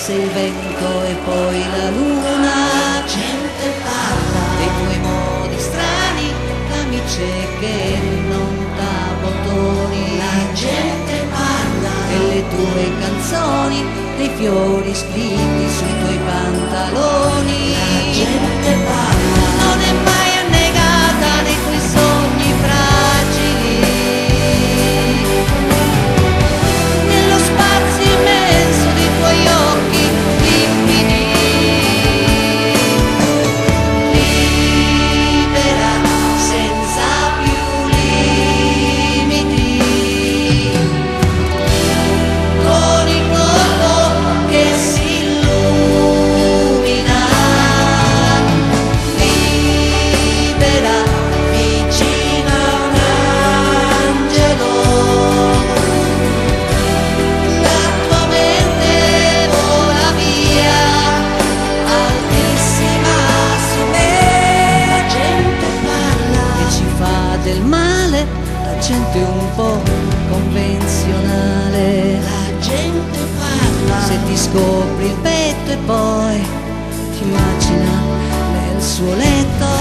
sei il vento e poi la luna. La gente parla Dei tuoi modi strani, camicie che non t'abbotoni. La gente parla E le tue canzoni, dei fiori scritti sui tuoi pantaloni. La gente parla Non è mai annegata nei tuoi sogni fragili, nello spazio immenso dei tuoi occhi limpidi. Libera, senza più limiti, con il corpo che si illumina. Libera, vicino a un angelo. La tua mente vola via, altissima su me. La gente parla Che ci fa del male, la gente un po' convenzionale. La gente parla Se ti scopri il petto e poi ti immagina nel suo letto.